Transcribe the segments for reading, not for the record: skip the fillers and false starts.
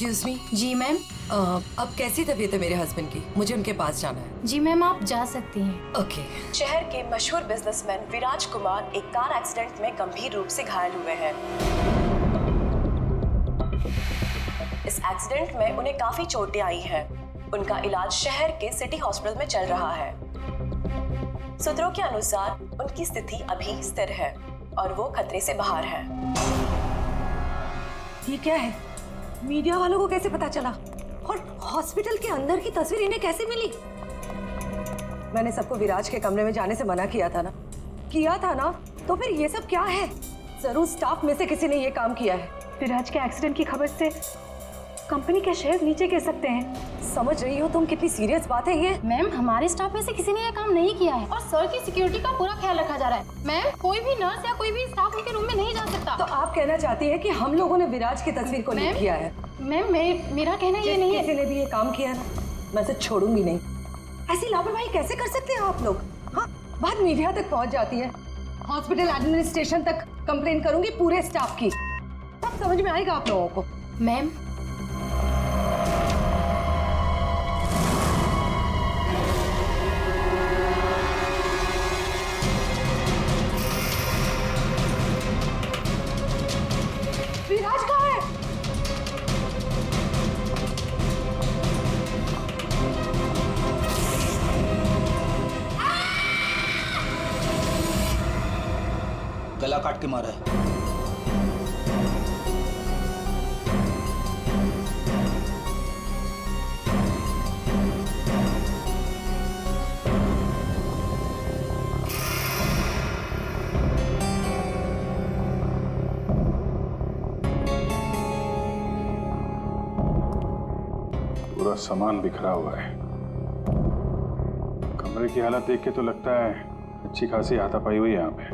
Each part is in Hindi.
Excuse me. जी मैम। अब कैसी तबीयत है मेरे हस्बैंड की? मुझे उनके पास जाना है। जी मैम, आप जा सकती हैं। ओके। शहर के मशहूर बिजनेसमैन विराज कुमार एक कार एक्सीडेंट में गंभीर रूप से घायल हुए हैं। इस एक्सीडेंट में उन्हें काफी चोटें आई हैं। उनका इलाज शहर के सिटी हॉस्पिटल में चल रहा है। सूत्रों के अनुसार उनकी स्थिति अभी स्थिर है और वो खतरे से बाहर है। ये क्या है? मीडिया वालों को कैसे पता चला? और हॉस्पिटल के अंदर की तस्वीर इन्हें कैसे मिली? मैंने सबको विराज के कमरे में जाने से मना किया था ना? तो फिर ये सब क्या है? जरूर स्टाफ में से किसी ने ये काम किया है। विराज के एक्सीडेंट की खबर से कंपनी के शेयर नीचे गिर सकते हैं। समझ रही हो तुम कितनी सीरियस बात है ये? मैम, हमारे स्टाफ में से किसी ने ये काम नहीं किया है और सर की सिक्योरिटी का पूरा ख्याल रखा जा रहा है। मैम, कोई भी नर्स या कोई भी स्टाफ उनके रूम में नहीं जा सकता। तो आप कहना चाहती है कि हम लोगों ने विराज की तस्वीर को लीक किया है? मैम, मेरा कहना ये नहीं है। किसी ने भी ये काम किया है ना, मैं इसे छोड़ूंगी नहीं। ऐसी लापरवाही कैसे कर सकते हैं आप लोग? हाँ, बात मीडिया तक पहुंच जाती है। हॉस्पिटल एडमिनिस्ट्रेशन तक कंप्लेन करूंगी पूरे स्टाफ की। तब समझ में आएगा आप लोगों को। मैम, विराज कहाँ है? गला काट के मारा है। पूरा सामान बिखरा हुआ है। कमरे की हालत देख के तो लगता है अच्छी खासी हाथापाई हुई है यहाँ पे।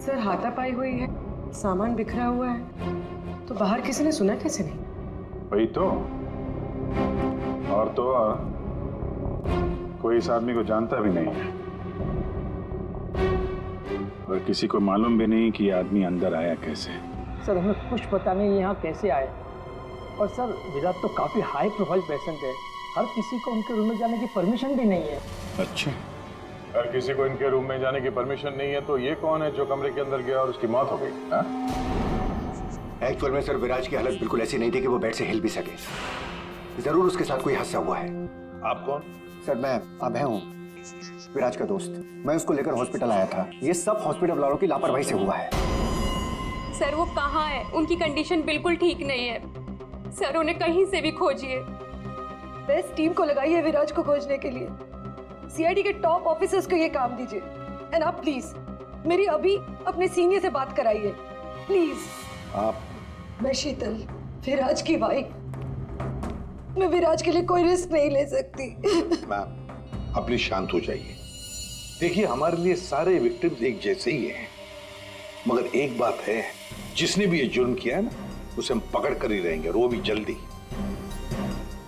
सर, हाथापाई हुई है, सामान बिखरा हुआ है, तो बाहर किसी ने सुना कैसे नहीं? वही तो। और कोई इस आदमी को जानता भी नहीं है और किसी को मालूम भी नहीं कि ये आदमी अंदर आया कैसे। सर, हमें कुछ पता नहीं यहाँ कैसे आए। और सर, विराट तो काफी हाई प्रोफाइल पेशेंट है। हर किसी को उनके रूम में जाने की परमिशन भी नहीं है। अच्छा, हर किसी को इनके रूम में जाने की परमिशन नहीं है, तो ये कौन है जो कमरे के अंदर गया और उसकी मौत हो गई? एक्चुअल में सर, विराज की हालत बिल्कुल ऐसी नहीं थी कि वो बेड से हिल भी सके। जरूर उसके साथ कोई हादसा हुआ है। आप कौन? सर, मैं अभय हूँ, विराज का दोस्त। मैं उसको लेकर हॉस्पिटल आया था। ये सब हॉस्पिटल वालों की लापरवाही से हुआ है। सर, वो कहाँ है? उनकी कंडीशन बिल्कुल ठीक नहीं है। सर, उन्हें कहीं से भी खोजिए। बेस्ट टीम को लगाइए विराज को खोजने के लिए। सीआईडी के टॉप ऑफिसर्स को ये काम दीजिए। एंड आप प्लीज मेरी अभी अपने सीनियर से बात कराइए, प्लीज। आप? मैं शीतल, विराज की वाइफ। मैं विराज के लिए कोई रिस्क नहीं ले सकती। मैम, अपनी शांत हो जाइए। देखिए, हमारे लिए सारे विक्टिम्स एक जैसे ही हैं, मगर एक बात है, जिसने भी ये जुर्म किया है ना, उसे हम पकड़ कर ही रहेंगे, और वो भी जल्दी।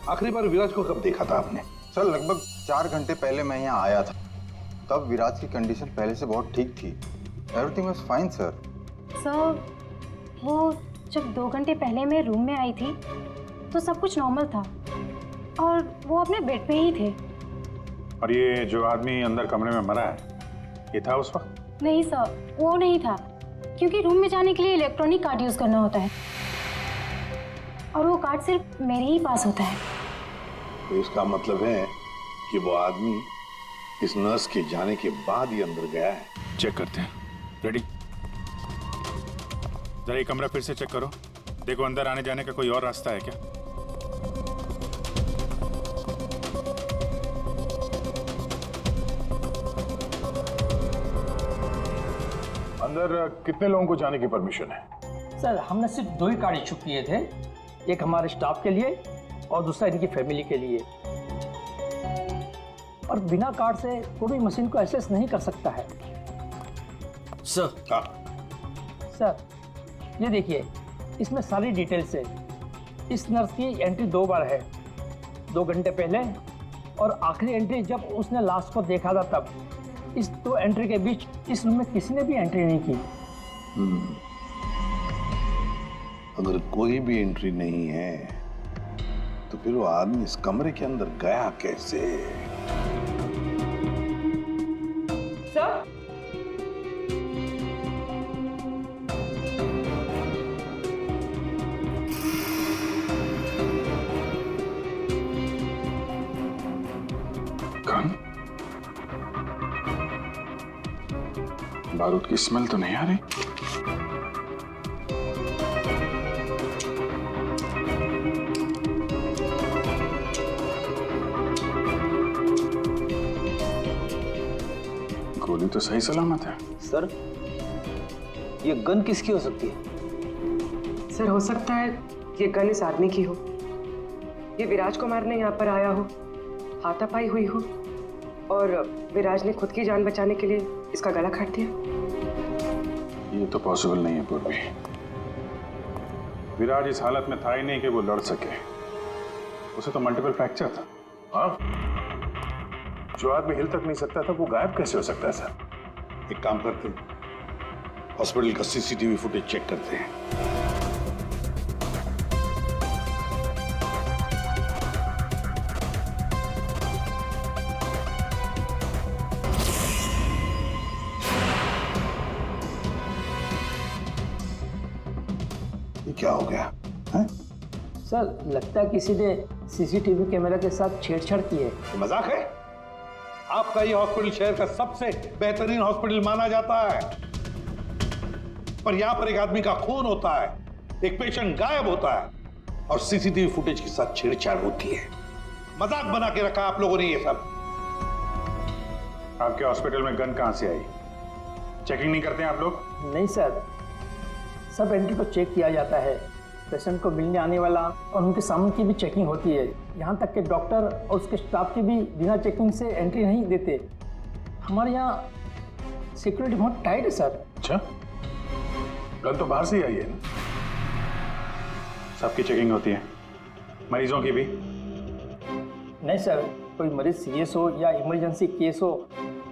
आखिरी बार विराज को कब देखा था आपने? सर, लगभग 4 घंटे पहले मैं यहाँ आया था। तब विराज की कंडीशन पहले से बहुत ठीक थी। Everything was fine sir. Sir, वो जब 2 घंटे पहले मैं रूम में आई थी तो सब कुछ नॉर्मल था और वो अपने बेड पे ही थे। और ये जो आदमी अंदर कमरे में मरा है, ये था उस वक्त? नहीं सर, वो नहीं था, क्योंकि रूम में जाने के लिए इलेक्ट्रॉनिक कार्ड यूज करना होता है और वो कार्ड सिर्फ मेरे ही पास होता है। तो इसका मतलब है कि वो आदमी इस नर्स के जाने के बाद ही अंदर गया है। चेक करते हैं। रेडी? जरा ये कमरा फिर से चेक करो, देखो अंदर आने जाने का कोई और रास्ता है क्या। अंदर कितने लोगों को जाने की परमिशन है? सर, हमने सिर्फ 2 ही कार्ड इशू किए थे। एक हमारे स्टाफ के लिए और दूसरा इनकी फैमिली के लिए। और बिना कार्ड से कोई भी मशीन को एक्सेस नहीं कर सकता है। सर, सर, ये देखिए, इसमें सारी डिटेल्स है। इस नर्स की एंट्री 2 बार है, 2 घंटे पहले और आखिरी एंट्री जब उसने लास्ट को देखा था तब। इस 2 एंट्री के बीच इस रूम में किसी ने भी एंट्री नहीं की। अगर कोई भी एंट्री नहीं है तो फिर वो आदमी इस कमरे के अंदर गया कैसे? Sir gun? बारूद की स्मेल तो नहीं आ रही। गोली तो सही सलामत है। सर, ये गन किसकी हो सकती है? सर, हो सकता है ये गन इस आदमी की हो, ये विराज को मारने यहाँ पर आया हो, हाथापाई हुई हो और विराज ने खुद की जान बचाने के लिए इसका गला काट दिया। ये तो पॉसिबल नहीं है पूर्वी। विराज इस हालत में था ही नहीं कि वो लड़ सके। उसे तो मल्टीपल फ्रैक्चर था। हाँ, जो आदमी हिल तक नहीं सकता था वो गायब कैसे हो सकता है सर? एक काम करते हैं, हॉस्पिटल का सीसीटीवी फुटेज चेक करते हैं। ये क्या हो गया है? सर, लगता है किसी ने सीसीटीवी कैमरा के साथ छेड़छाड़ की है। मजाक है? आपका ये हॉस्पिटल शहर का सबसे बेहतरीन हॉस्पिटल माना जाता है, पर यहां पर एक आदमी का खून होता है, एक पेशेंट गायब होता है और सीसीटीवी फुटेज के साथ छेड़छाड़ होती है। मजाक बना के रखा आप लोगों ने ये सब। आपके हॉस्पिटल में गन कहां से आई? चेकिंग नहीं करते हैं आप लोग? नहीं सर, सब एंट्री को चेक किया जाता है। पेशेंट को मिलने आने वाला और उनके सामान की भी चेकिंग होती है। यहाँ तक कि डॉक्टर और उसके स्टाफ की भी बिना चेकिंग से एंट्री नहीं देते। हमारे यहाँ सिक्योरिटी बहुत टाइट है सर। अच्छा, गन तो बाहर से ही आई है ना? सबकी चेकिंग होती है, मरीजों की भी? नहीं सर, कोई मरीज सीरियस हो या इमरजेंसी केस हो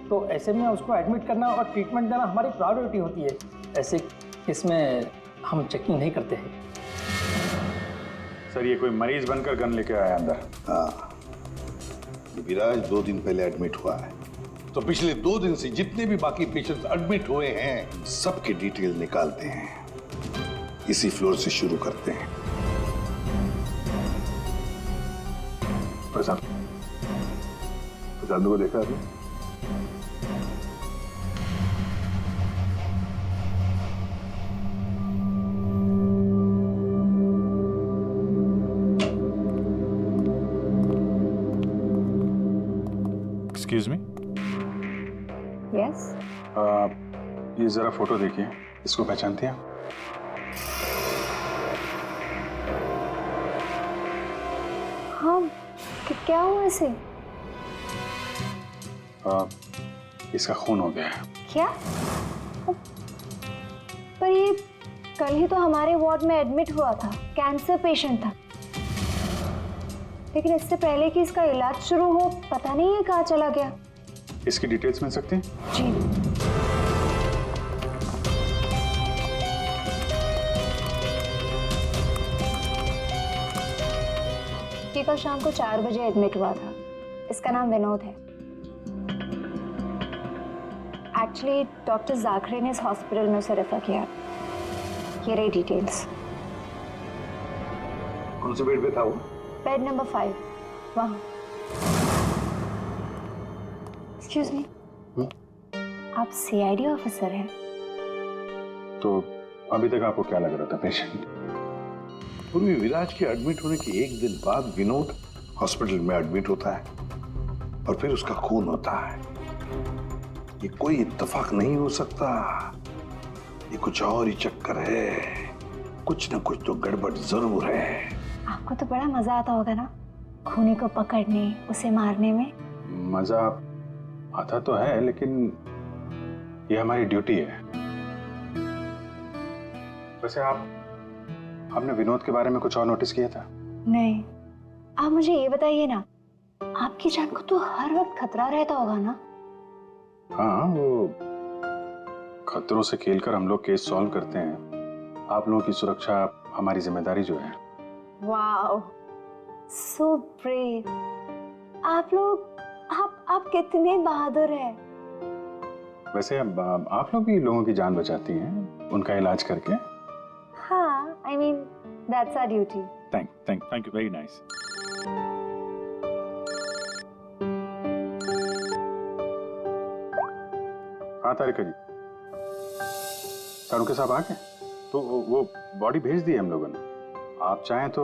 तो ऐसे में उसको एडमिट करना और ट्रीटमेंट देना हमारी प्रायोरिटी होती है। ऐसे केस में हम चेकिंग नहीं करते हैं। सर, ये कोई मरीज बनकर गन लेके आया अंदर? हाँ, विराज 2 दिन पहले एडमिट हुआ है, तो पिछले 2 दिन से जितने भी बाकी पेशेंट्स एडमिट हुए हैं सबके डिटेल निकालते हैं। इसी फ्लोर से शुरू करते हैं। प्रशांत को देखा अभी? Excuse me. यस। ये जरा फोटो देखिए, इसको पहचानती हैं? हाँ, क्या हुआ इसे? इसका खून हो गया है। क्या? पर ये कल ही तो हमारे वार्ड में एडमिट हुआ था, कैंसर पेशेंट था। लेकिन इससे पहले कि इसका इलाज शुरू हो, पता नहीं है कहाँ चला गया। इसकी डिटेल्स मिल सकती हैं? जी। ये कल शाम को 4 बजे एडमिट हुआ था। इसका नाम विनोद है। एक्चुअली डॉक्टर जाखरे ने इस हॉस्पिटल में उसे रेफर किया। ये रही डिटेल्स। कौन से बेड पे था वो? बेड नंबर 5, वहाँ। एक्सक्यूज मी, आप सीआईडी ऑफिसर हैं? तो अभी तक आपको क्या लग रहा था पेशेंट? पूर्वी विराज के एडमिट होने के 1 दिन बाद विनोद हॉस्पिटल में एडमिट होता है और फिर उसका खून होता है। ये कोई इत्तेफाक नहीं हो सकता, ये कुछ और ही चक्कर है। कुछ ना कुछ तो गड़बड़ जरूर है। आपको तो बड़ा मजा आता होगा ना, खूनी को पकड़ने, उसे मारने में। मजा आता तो है, लेकिन ये हमारी ड्यूटी है। वैसे आपने विनोद के बारे में कुछ और नोटिस किया था? नहीं, आप मुझे ये बताइए ना, आपकी जान को तो हर वक्त खतरा रहता होगा ना? हाँ, वो खतरों से खेलकर हम लोग केस सॉल्व करते हैं। आप लोगों की सुरक्षा हमारी जिम्मेदारी जो है। Wow, so brave. आप लोग आप कितने बहादुर हैं। वैसे अब आप लोग भी लोगों की जान बचाती हैं उनका इलाज करके। हाँ, I mean that's our duty. Thank you, very nice. हाँ तारिका जी, सारुके साहब आ गए? तो वो बॉडी भेज दी है हम लोगों ने। आप चाहें तो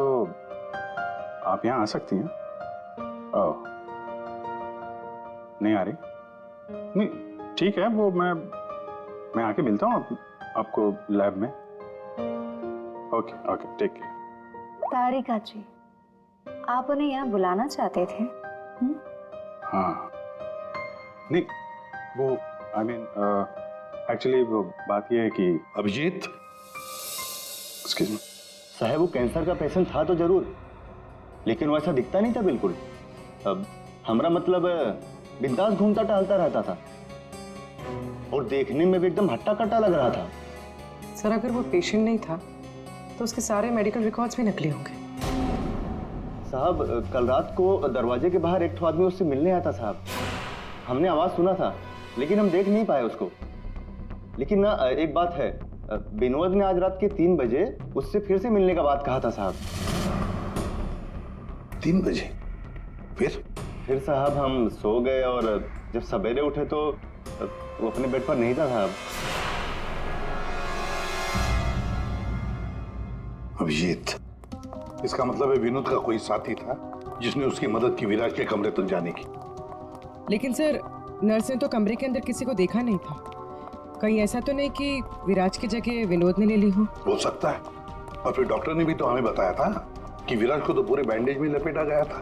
आप यहाँ आ सकती हैं। ओह, नहीं आ रही? नहीं, ठीक है, वो मैं आके मिलता हूँ आपको लैब में। Okay, take care. Tarika ji, आप उन्हें यहाँ बुलाना चाहते थे? हाँ, नहीं, वो एक्चुअली वो बात ये है कि अभिजीत, एक्सक्यूज मी, साहब वो कैंसर का पेशेंट था तो जरूर, लेकिन वैसा दिखता नहीं था बिल्कुल। अब हमारा मतलब बिंदास घूमता टहलता रहता था और देखने में भी एकदम हट्टा कट्टा लग रहा था। सर अगर वो पेशेंट नहीं था तो उसके सारे मेडिकल रिकॉर्ड्स भी नकली होंगे। साहब कल रात को दरवाजे के बाहर एक आदमी उससे मिलने आया था साहब। हमने आवाज सुना था लेकिन हम देख नहीं पाए उसको। लेकिन ना एक बात है, विनोद ने आज रात के 3 बजे उससे फिर से मिलने का बात कहा था साहब। 3 बजे? फिर साहब हम सो गए और जब सवेरे उठे तो वो अपने बेड पर नहीं था साहब। अभिजीत, इसका मतलब है विनोद का कोई साथी था जिसने उसकी मदद की विराज के कमरे तक जाने की। लेकिन सर नर्स ने तो कमरे के अंदर किसी को देखा नहीं था। कहीं ऐसा तो नहीं कि विराज की जगह विनोद ने ले ली हो सकता है। और फिर डॉक्टर ने भी तो हमें बताया था कि विराज को तो पूरे बैंडेज में लपेटा गया था।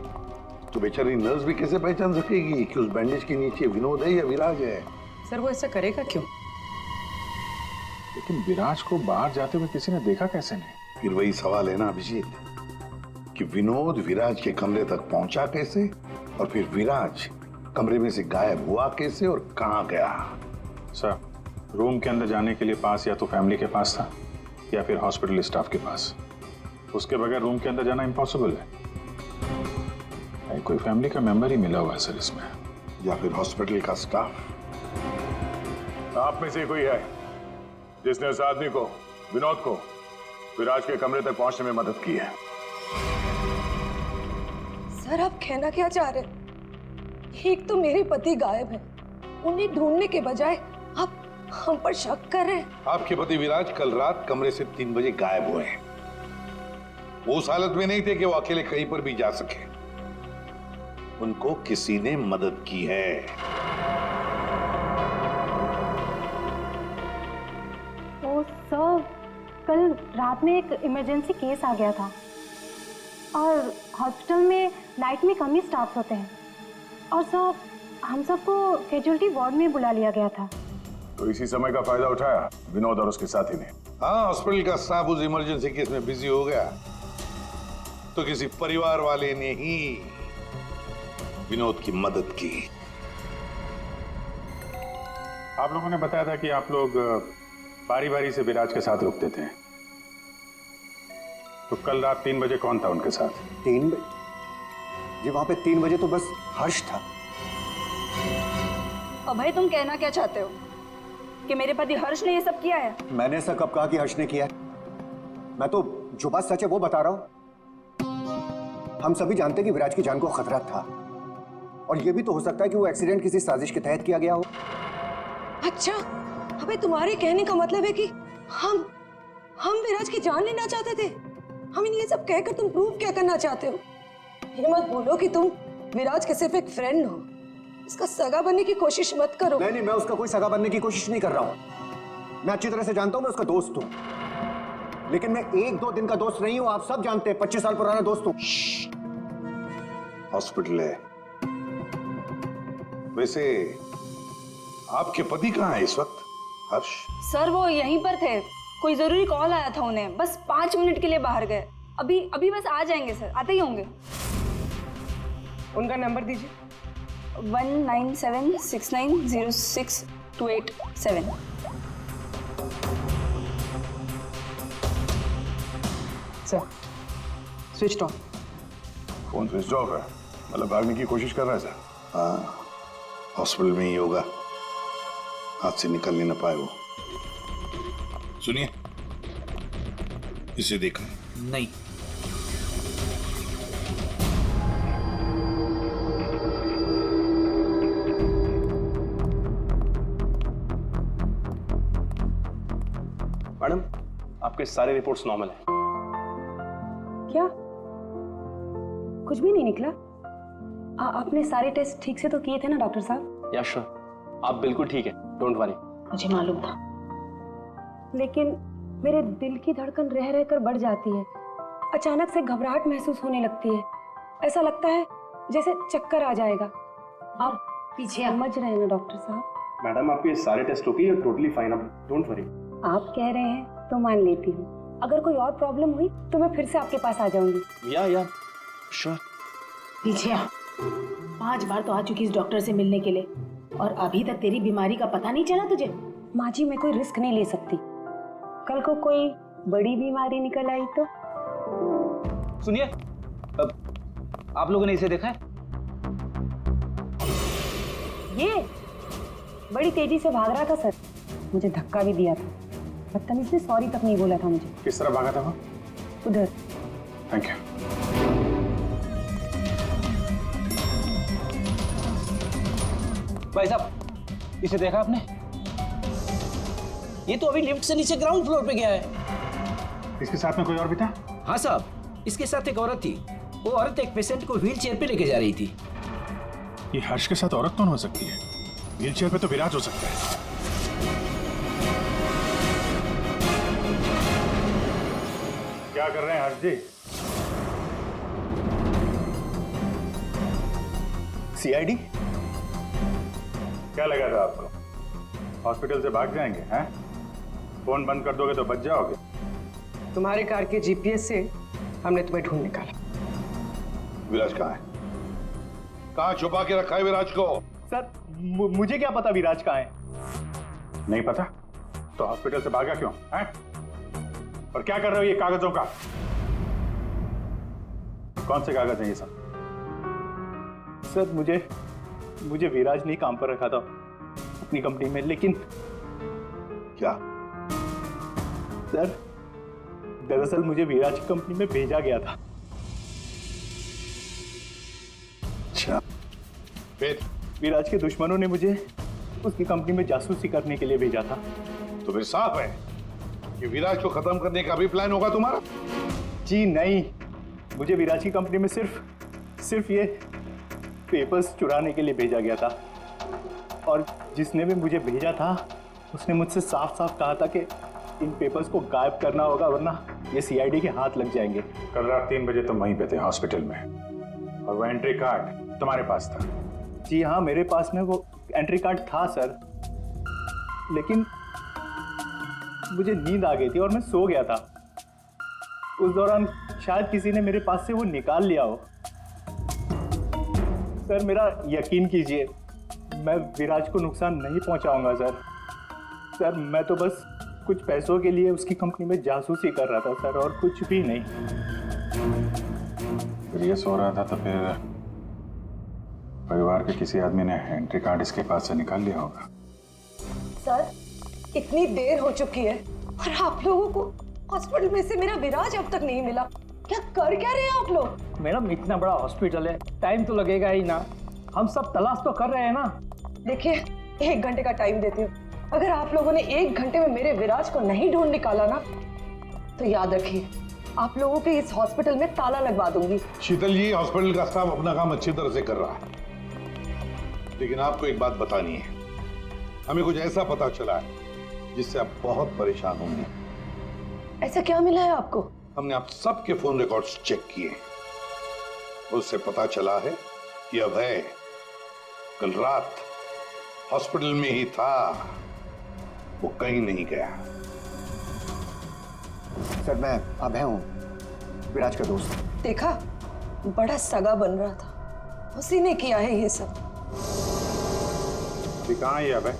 तो बेचारी नर्स भी कैसे पहचान सकेगी कि उस बैंडेज के नीचे विनोद है या विराज है? सर वो ऐसा करेगा क्यों? लेकिन विराज को बाहर जाते हुए किसी ने देखा कैसे नहीं? फिर वही सवाल है ना अभिजीत, कि विनोद विराज के कमरे तक पहुंचा कैसे और फिर विराज कमरे में से गायब हुआ कैसे और कहां गया? सर रूम के अंदर जाने के लिए पास या तो फैमिली के पास था या फिर हॉस्पिटल स्टाफ के पास। उसके बगैर रूम के अंदर जाना इम्पॉसिबल है। कोई फैमिली का मेंबर ही मिला हुआ है सर इसमें, या फिर हॉस्पिटल का स्टाफ। आप में से कोई है जिसने उस आदमी को, विनोद को, विराज के कमरे तक पहुंचने में मदद की है? सर आप कहना क्या चाह रहे हैं? एक तो मेरे पति गायब है, उन्हें ढूंढने के बजाय आप हम पर शक कर रहे हैं। आपके पति विराज कल रात कमरे से 3 बजे गायब हुए हैं। वो उस हालत में नहीं थे कि वो अकेले कहीं पर भी जा सके। उनको किसी ने मदद की है। तो सर कल रात में एक इमरजेंसी केस आ गया था और हॉस्पिटल में नाइट में कम ही स्टाफ होते हैं और सर हम सबको कैजुअल्टी वार्ड में बुला लिया गया था। तो इसी समय का फायदा उठाया विनोद और उसके साथी ने। हाँ, हॉस्पिटल का स्टाफ उस इमरजेंसी केस में बिजी हो गया तो किसी परिवार वाले ने ही विनोद की मदद की। आप लोगों ने बताया था कि आप लोग बारी बारी से विराज के साथ रुकते थे, तो कल रात 3 बजे कौन था उनके साथ? 3 बजे जी, वहां पे 3 बजे तो बस हर्ष था। अभय तुम कहना क्या चाहते हो कि मेरे पति हर्ष ने ये सब किया है? मैंने ऐसा कब कहा कि हर्ष ने किया है? मैं तो जो बात सच है वो बता रहा हूं। हम सभी जानते हैं कि विराज की जान को खतरा था और ये भी तो हो सकता है कि वो एक्सीडेंट किसी साजिश के तहत किया गया हो। अच्छा, अबे तुम्हारे कहने का मतलब है कि हम विराज की जान लेना चाहते थे? हम ये सब कहकर तुम प्रूव क्या करना चाहते हो? ये मत बोलो कि तुम विराज के सिर्फ एक फ्रेंड हो, इसका सगा बनने की कोशिश मत करो। नहीं, मैं उसका कोई सगा बनने की कोशिश नहीं कर रहा हूँ। मैं अच्छी तरह से जानता हूँ मैं उसका दोस्त हूँ, लेकिन मैं 1-2 दिन का दोस्त नहीं हूँ। आप सब जानते हैं 25 साल पुराना दोस्त हूँ। हॉस्पिटल है। वैसे आपके पति कहाँ है इस वक्त? हर्ष सर वो यहीं पर थे, कोई जरूरी कॉल आया था उन्हें, बस 5 मिनट के लिए बाहर गए। अभी बस आ जाएंगे सर, आते ही होंगे। उनका नंबर दीजिए। 1976906287। Sir switch off. Phone switch off है, मतलब भागने की कोशिश कर रहा है सर। हाँ, हॉस्पिटल में ही होगा, हाथ से निकल नहीं ना पाए वो। सुनिए, इसे देखा नहीं। मैडम, आपके सारे रिपोर्ट्स नॉर्मल हैं। क्या कुछ भी नहीं निकला? आपने सारे टेस्ट ठीक से तो किए थे ना डॉक्टर साहब? या श्योर, आप बिल्कुल ठीक है, डोंट वरी। मुझे मालूम था, लेकिन मेरे दिल की धड़कन रह रहकर बढ़ जाती है। अचानक से घबराहट महसूस होने लगती है। ऐसा लगता है जैसे चक्कर आ जाएगा। आप पीछे समझ रहे हैं ना डॉक्टर साहब? मैडम, आपके सारे test okay, you totally fine, आप डोंट वरी। आप कह रहे हैं तो मान लेती हूँ। अगर कोई और प्रॉब्लम हुई तो मैं फिर से आपके पास आ जाऊंगी। या श्योर। पीछे आ। 5 बार तो आ चुकी इस डॉक्टर से मिलने के लिए और अभी तक तेरी बीमारी का पता नहीं चला तुझे। माँ जी, मैं कोई रिस्क नहीं ले सकती। कल को कोई बड़ी बीमारी निकल आई तो? सुनिए, आप लोगों ने इसे देखा है? ये बड़ी तेजी से भाग रहा था सर, मुझे धक्का भी दिया था। बदतमीज ने सॉरी तक नहीं बोला था मुझे। किस तरह भागा था वो? उधर। Thank you. भाई साहब, इसे देखा आपने? ये तो अभी लिफ्ट से नीचे ग्राउंड फ्लोर पे गया है। इसके साथ में कोई और भी था? हाँ साहब, इसके साथ एक औरत थी। वो औरत एक पेशेंट को व्हील चेयर पे लेके जा रही थी। ये हर्ष के साथ औरत कौन हो सकती है? व्हील चेयर पे तो विराज हो सकता है। क्या कर रहे हैं हर्ष जी? सीआईडी? क्या लगा था आपको हॉस्पिटल से भाग जाएंगे? हैं? फोन बंद कर दोगे तो बच जाओगे। तुम्हारे कार के जीपीएस से हमने तुम्हें ढूंढ निकाला। विराज कहाँ है? कहाँ छुपा के रखा है विराज को? सर, मुझे क्या पता विराज कहाँ है? नहीं पता तो हॉस्पिटल से भागा क्यों? हैं? और क्या कर रहे हो ये कागजों का? कौन से कागज हैं ये सब? सर, मुझे विराज ने काम पर रखा था अपनी कंपनी में, लेकिन क्या? सर, दरअसल मुझे विराज की कंपनी में भेजा गया था। अच्छा, फिर? विराज के दुश्मनों ने मुझे उसकी कंपनी में जासूसी करने के लिए भेजा था। तो फिर साफ है कि विराज को खत्म करने का भी प्लान होगा तुम्हारा? जी नहीं, मुझे विराज की कंपनी में सिर्फ ये पेपर्स चुराने के लिए भेजा गया था। और जिसने भी मुझे भेजा था उसने मुझसे साफ साफ कहा था कि इन पेपर्स को गायब करना होगा, वरना ये सीआईडी के हाथ लग जाएंगे। कल रात 3 बजे तुम वहीं पे थे हॉस्पिटल में और वो एंट्री कार्ड तुम्हारे पास था? जी हाँ, मेरे पास में वो एंट्री कार्ड था सर, लेकिन मुझे नींद आ गई थी और मैं सो गया था। उस दौरान शायद किसी ने मेरे पास से वो निकाल लिया हो। सर, मेरा यकीन कीजिए, मैं विराज को नुकसान नहीं पहुंचाऊंगा सर। सर, मैं तो बस कुछ पैसों के लिए उसकी कंपनी में जासूसी कर रहा था सर, और कुछ भी नहीं। फिर ये सो रहा था तो फिर परिवार के किसी आदमी ने एंट्री कार्ड इसके पास से निकाल लिया होगा। सर, इतनी देर हो चुकी है और आप लोगों को हॉस्पिटल में से मेरा विराज अब तक नहीं मिला। क्या कर क्या रहे हैं आप लोग? मैडम, इतना बड़ा हॉस्पिटल है, टाइम तो लगेगा ही ना। हम सब तलाश तो कर रहे हैं ना। देखिए, 1 घंटे का टाइम देती हूँ। अगर आप लोगों ने 1 घंटे में मेरे विराज को नहीं ढूंढ निकाला ना, तो याद रखिए, आप लोगों के इस हॉस्पिटल में ताला लगवा दूंगी। शीतल जी, हॉस्पिटल का स्टाफ अपना काम अच्छी तरह से कर रहा है, लेकिन आपको एक बात बतानी है। हमें कुछ ऐसा पता चला है जिससे आप बहुत परेशान होंगे। ऐसा क्या मिला है आपको? हमने आप सबके फोन रिकॉर्ड्स चेक किए, उससे पता चला है कि अभय कल रात हॉस्पिटल में ही था, वो कहीं नहीं गया। सर, मैं अभय हूँ, विराज का दोस्त। देखा, बड़ा सगा बन रहा था, उसी ने किया है ये सब। अभी कहाँ है ये अभय?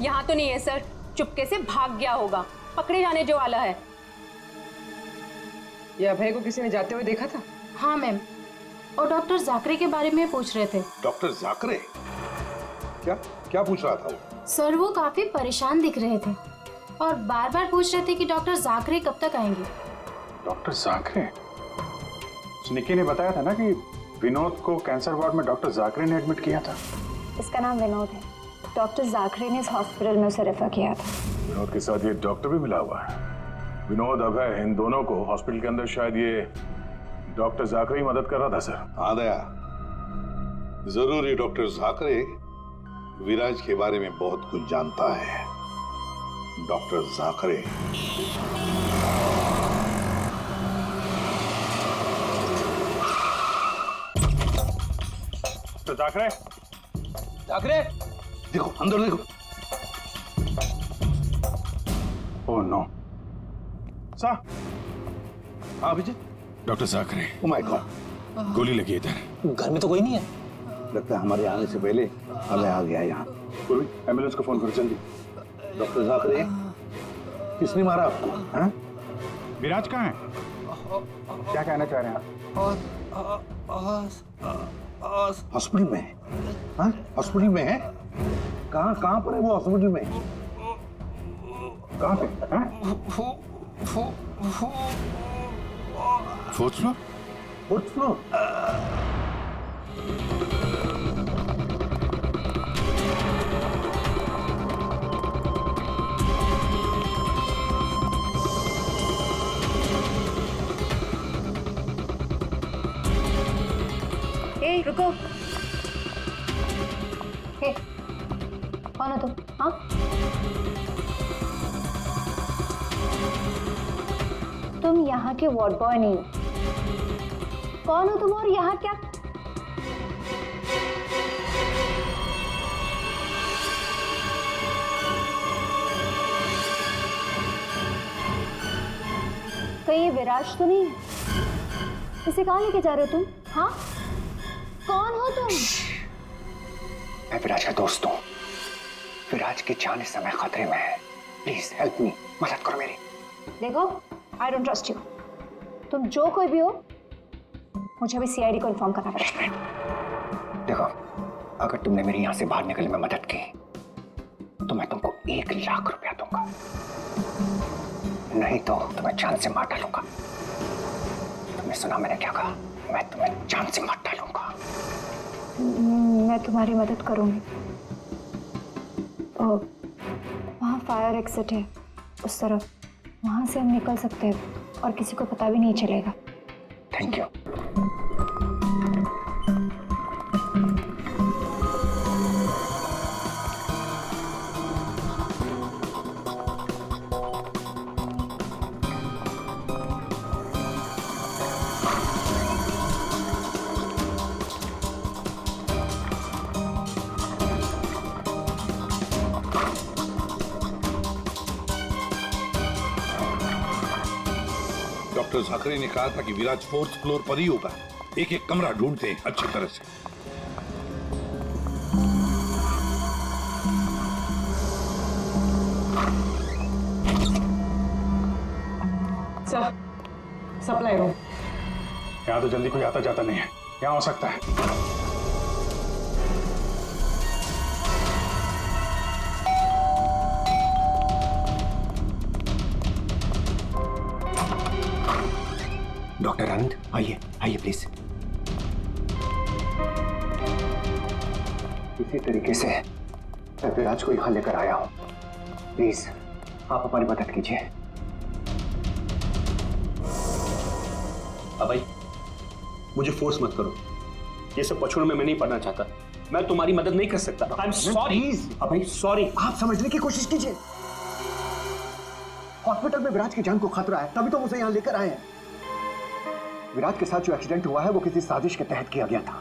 यहाँ तो नहीं है सर, चुपके से भाग गया होगा, पकड़े जाने जो वाला है। या अभय को किसी ने जाते हुए देखा था? हाँ मैम, और डॉक्टर जाकरे के बारे में पूछ रहे थे। डॉक्टर जाकरे? क्या क्या पूछ रहा था वो? सर वो काफी परेशान दिख रहे थे और बार बार पूछ रहे थे कि डॉक्टर जाकरे कब तक आएंगे। डॉक्टर जाकरे? निक्की ने बताया था ना कि विनोद को कैंसर वार्ड में डॉक्टर जाकरे ने एडमिट किया था। इसका नाम विनोद है। डॉक्टर जाकरे ने इस हॉस्पिटल में उसे रेफर किया था। विनोद के साथ ये डॉक्टर भी मिला हुआ है। विनोद, अभय, इन दोनों को हॉस्पिटल के अंदर शायद ये डॉक्टर जाकरे ही मदद कर रहा था सर। हाँ दया, जरूर ये डॉक्टर जाकरे विराज के बारे में बहुत कुछ जानता है। डॉक्टर जाकरे तो जाकरे, जाकरे, देखो अंदर देखो। Oh no. सा, हाँ Vijay. Doctor Jakre, oh my god, गोली लगी इधर। घर में तो कोई नहीं है। लगता है हमारे आने से पहले हमें आ गया यहाँ। पूर्वी, एम्बुलेंस को फोन करो जल्दी। डॉक्टर जाकरे, किसने मारा आपको? हाँ? विराज कहाँ है? क्या कहना चाह रहे हैं आप? हॉस्पिटल में है? हाँ? हॉस्पिटल में है? कहाँ पर है वो हॉस्पिटल में? कहाँ पे? Fourth floor? Fourth floor? ए रुको। हे, कौन हो तुम? हाँ, तुम यहाँ के वार्ड बॉय नहीं हो। कौन हो तुम और यहाँ क्या? कहीं ये विराज तो नहीं है? इसे कहाँ लेके जा रहे हो तुम? हाँ, कौन हो तुम? मैं विराज का दोस्त हूँ। विराज की जान इस समय खतरे में है। प्लीज हेल्प मी, मदद करो मेरी। देखो, आई डोंट ट्रस्ट यू। तुम जो कोई भी हो, मुझे अभी सीआईडी को इन्फॉर्म करना पड़ेगा। देखो, अगर तुमने मेरी यहाँ से बाहर निकलने में मदद की तो मैं तुमको 1 लाख रुपया दूंगा, नहीं तो तुम्हें जान से मार डालूंगा। तुमने सुना मैंने क्या कहा? मैं तुम्हें जान से मार डालूंगा। मैं तुम्हारी मदद करूंगी। वहाँ फायर एग्जिट है उस तरफ, वहाँ से हम निकल सकते हैं और किसी को पता भी नहीं चलेगा। Thank you. डॉक्टर जाकरे ने कहा था कि विराज 4th फ्लोर पर ही होगा। एक एक कमरा ढूंढते हैं अच्छी तरह से। Sir, supply room. यहाँ तो जल्दी कोई आता जाता नहीं है। यहाँ हो सकता है। डॉक्टर आनंद, आइए आइए प्लीज। इसी तरीके से मैं विराज को यहाँ लेकर आया हूँ। प्लीज आप हमारी मदद कीजिए। अभय, मुझे फोर्स मत करो। ये सब पछुड़ों में मैं नहीं पढ़ना चाहता। मैं तुम्हारी मदद नहीं कर सकता। I am sorry Abhay, sorry. आप समझने की कोशिश कीजिए। हॉस्पिटल में विराज की जान को खतरा है, तभी तो उसे यहाँ लेकर आए हैं। विराज के साथ जो एक्सीडेंट हुआ है वो किसी साजिश के तहत किया गया था।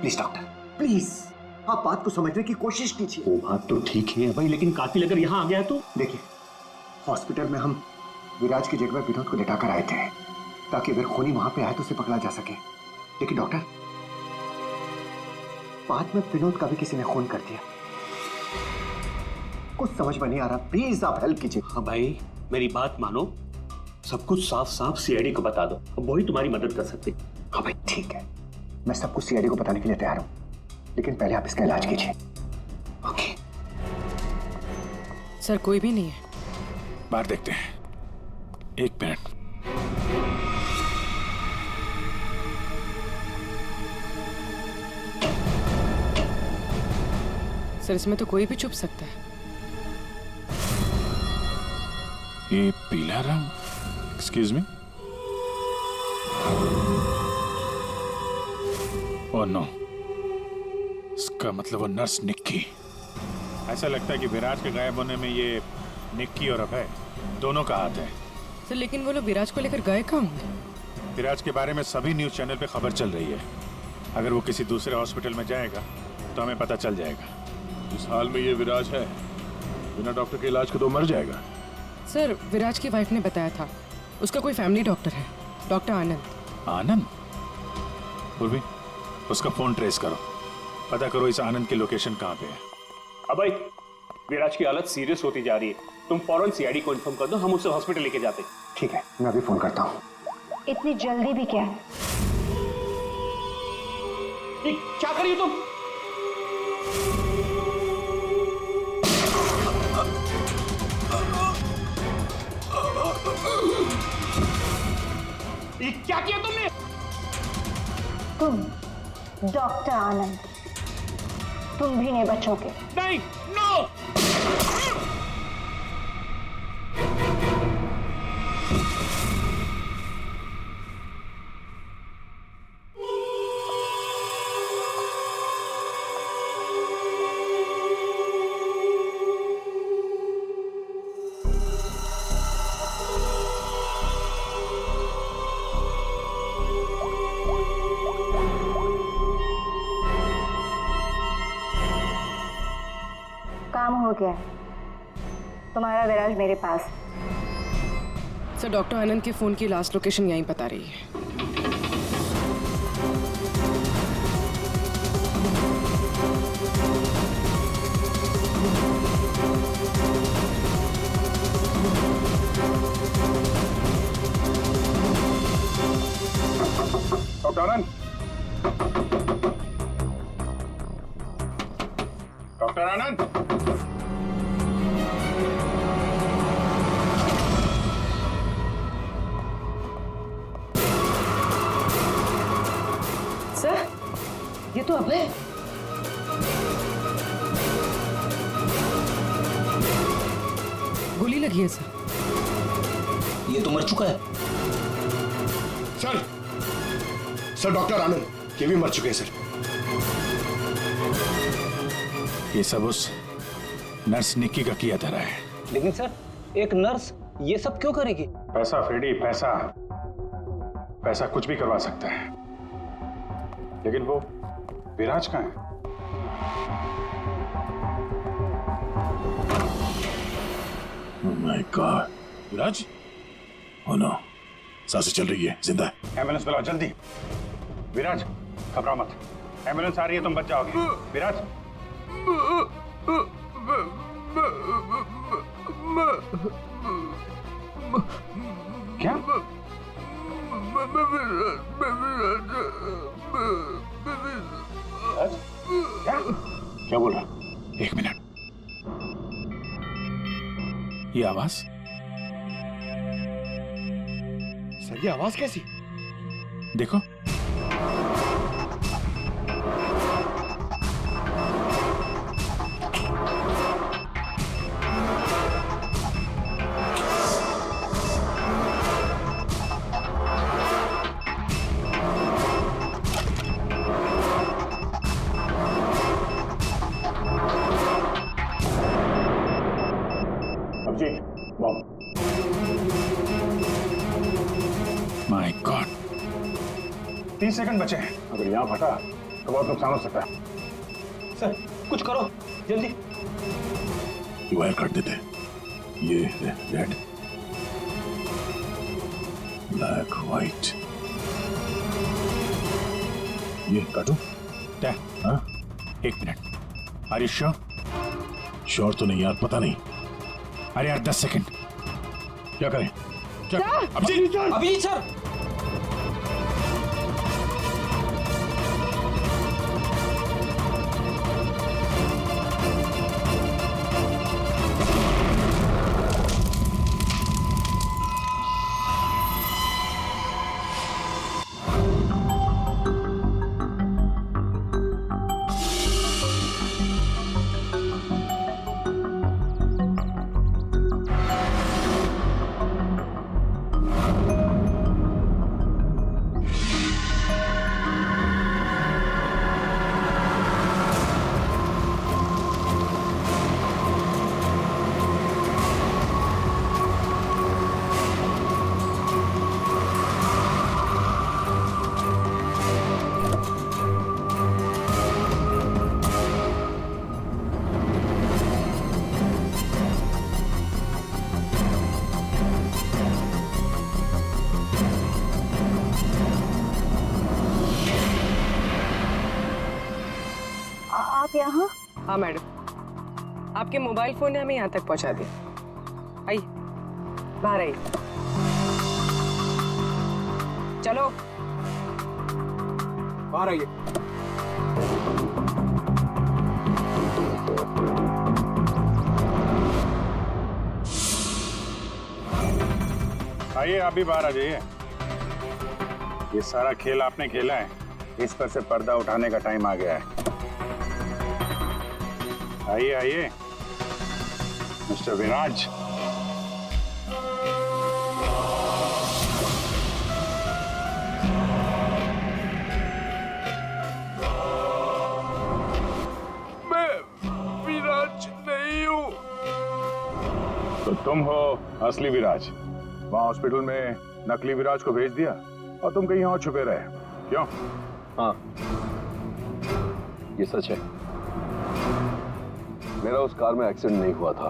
प्लीज डॉक्टर, प्लीज आप बात को समझने की कोशिश कीजिए। वो बात तो ठीक है भाई, लेकिन कातिल अगर यहाँ आ गया तो? देखिए, हॉस्पिटल में हम विराज की जगह विनोद को लेटाकर आए थे ताकि अगर खूनी वहां पे आए तो उसे पकड़ा जा सके। लेकिन डॉक्टर, बाद में विनोद का भी किसी ने खून कर दिया। कुछ समझ में नहीं आ रहा। प्लीज आप हेल्प कीजिए। हाँ भाई, मेरी बात मानो। सब कुछ साफ साफ सीआईडी को बता दो, अब वही तुम्हारी मदद कर सकते। हाँ भाई ठीक है, मैं सब कुछ सीआईडी को बताने के लिए तैयार हूँ, लेकिन पहले आप इसका इलाज कीजिए। ओके सर कोई भी नहीं है। बाहर देखते हैं, एक मिनट। सर इसमें तो कोई भी छुप सकता है। ये पीला रंग, एक्सक्यूज मी। ओह नो, इसका मतलब वो नर्स निक्की। ऐसा लगता है कि विराज के गायब होने में ये निक्की और अभय दोनों का हाथ है। सर लेकिन वो लोग विराज को लेकर गए कहाँ होंगे? विराज के बारे में सभी न्यूज चैनल पे खबर चल रही है। अगर वो किसी दूसरे हॉस्पिटल में जाएगा तो हमें पता चल जाएगा। इस हाल में ये विराज है, बिना डॉक्टर के इलाज के तो मर जाएगा। सर विराज की वाइफ ने बताया था, उसका कोई फैमिली डॉक्टर है, डॉक्टर आनंद। आनंद? पूर्वी, उसका फोन ट्रेस करो, पता करो इस आनंद की लोकेशन कहाँ पे है। अभय, विराज की हालत सीरियस होती जा रही है, तुम फौरन सीआईडी को इन्फॉर्म कर दो, हम उसे हॉस्पिटल लेके जाते हैं। ठीक है, मैं अभी फोन करता हूँ। इतनी जल्दी भी क्या है? क्या करिए तुम? क्या किया तुमने? तुम डॉक्टर आनंद, तुम भी नहीं बचोगे। नहीं, नो! काम हो गया, तुम्हारा विराज मेरे पास। सर डॉक्टर आनंद के फोन की लास्ट लोकेशन यहीं बता रही है। डॉक्टर आनंद, डॉक्टर आनंद, सर ये तो अभय है। गोली लगी है सर। ये तो मर चुका है। सर डॉक्टर आनंद ये भी मर चुके हैं सर। ये सब उस नर्स निक्की का किया धरा है। लेकिन सर, एक नर्स ये सब क्यों करेगी? पैसा फ्रेडी, पैसा, पैसा कुछ भी करवा सकता है। लेकिन वो विराज कहाँ है? Oh my God, Viraj? Oh no, सांसें चल रही है, जिंदा है। एम्बुलेंस बुलाओ जल्दी। विराज घबराओ मत, एम्बुलेंस आ रही है, तुम बच जाओगे। विराज क्या? क्या क्या बोल रहा? एक मिनट, ये आवाज? सर ये आवाज कैसी? देखो, माय गॉड, 30 सेकंड बचे हैं। अगर यहाँ फटा तो बहुत नुकसान हो सकता है। सर कुछ करो जल्दी। वायर काट देते हैं। ये रेड, ब्लैक, व्हाइट, ये काटो। हाँ? एक minute, are you sure? Sure तो नहीं यार, पता नहीं। अरे यार 10 सेकंड। क्या करें? क्या? अभिजीत सर! आप यहाँ? हाँ मैडम, आपके मोबाइल फोन ने हमें यहाँ तक पहुँचा दिया। आइए, बाहर आइए। चलो बाहर आइए। आइए, आप भी बाहर आ जाइए। ये सारा खेल आपने खेला है, इस पर से पर्दा उठाने का टाइम आ गया है। आइए आइए, मिस्टर विराज। मैं विराज नहीं हूँ। तो तुम हो असली विराज। वहाँ हॉस्पिटल में नकली विराज को भेज दिया और तुम कहीं और छुपे रहे, क्यों? हाँ, ये सच है। मेरा उस कार में एक्सीडेंट नहीं हुआ था,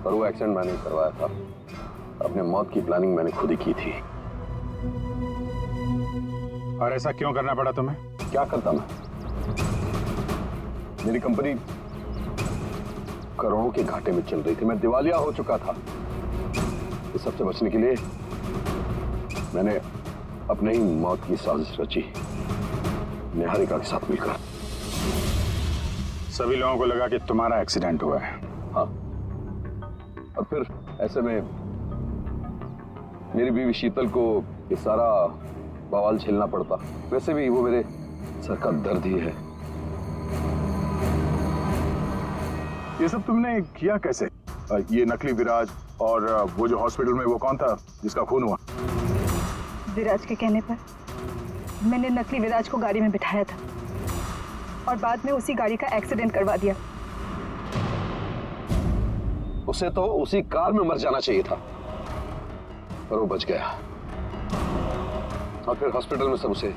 पर वो एक्सीडेंट मैंने करवाया था। अपने मौत की प्लानिंग मैंने खुद ही की थी। और ऐसा क्यों करना पड़ा तुम्हें? क्या करता मैं? मेरी कंपनी करोड़ों के घाटे में चल रही थी, मैं दिवालिया हो चुका था। इस सबसे बचने के लिए मैंने अपने ही मौत की साजिश रची, निहारिका के साथ मिलकर। सभी लोगों को लगा कि तुम्हारा एक्सीडेंट हुआ है। हाँ, और फिर ऐसे में मेरी बीवी शीतल को ये सारा बवाल झेलना पड़ता। वैसे भी वो मेरे सर का दर्द ही है। ये सब तुमने किया कैसे? ये नकली विराज और वो जो हॉस्पिटल में वो कौन था जिसका खून हुआ? विराज के कहने पर मैंने नकली विराज को गाड़ी में बिठाया था और बाद में उसी गाड़ी का एक्सीडेंट करवा दिया। उसे तो उसी कार में मर जाना चाहिए था, पर वो बच गया। और फिर हॉस्पिटल में सब उसे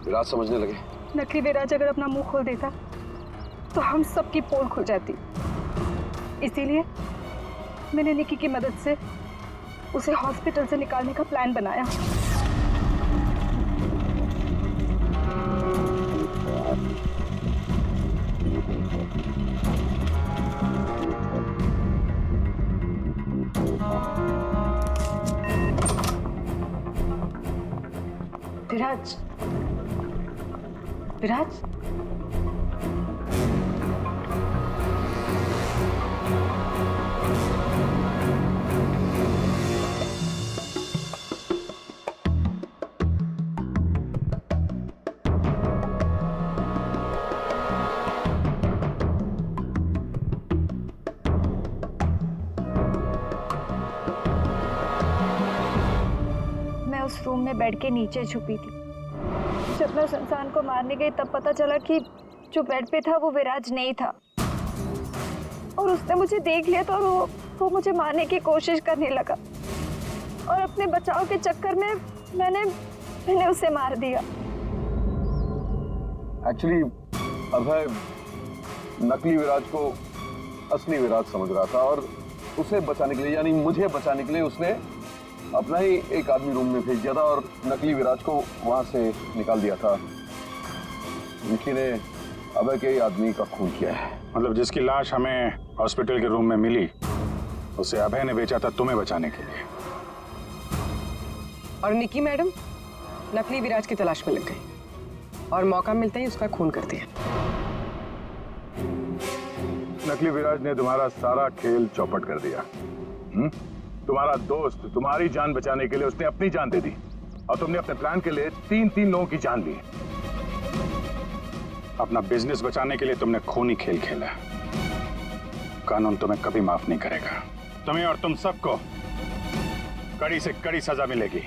विराज समझने लगे। नकली विराज अगर अपना मुंह खोल देता तो हम सबकी पोल खुल जाती। इसीलिए मैंने निकी की मदद से उसे हॉस्पिटल से निकालने का प्लान बनाया। विराज, विराज, उस रूम में बेड के नीचे छुपी थी। जब मैं इंसान को मारने गई तब पता चला कि जो बेड पे था वो विराज नहीं था, और उसने मुझे देख लिया तो वो मुझे मारने की कोशिश करने लगा, और अपने बचाव के चक्कर में मैंने उसे मार दिया। एक्चुअली अभय नकली विराज को असली विराज समझ रहा था, और उसे बचाने के लिए, यानी मुझे बचाने के लिए, उसने अपना ही एक आदमी रूम में भेज दिया था और नकली विराज को वहां से निकाल दिया था। निकी ने अभय के आदमी का खून किया है। मतलब जिसकी लाश हमें हॉस्पिटल के रूम में मिली उसे अभय ने बेचा था तुम्हें बचाने के लिए। और निकी मैडम नकली विराज की तलाश में लग गई और मौका मिलते ही उसका खून कर दिया। नकली विराज ने तुम्हारा सारा खेल चौपट कर दिया। तुम्हारा दोस्त तुम्हारी जान बचाने के लिए उसने अपनी जान दे दी और तुमने अपने प्लान के लिए 3 लोगों की जान ली। अपना बिजनेस बचाने के लिए तुमने खूनी खेल खेला। कानून तुम्हें कभी माफ नहीं करेगा। तुम्हें और तुम सबको कड़ी से कड़ी सजा मिलेगी।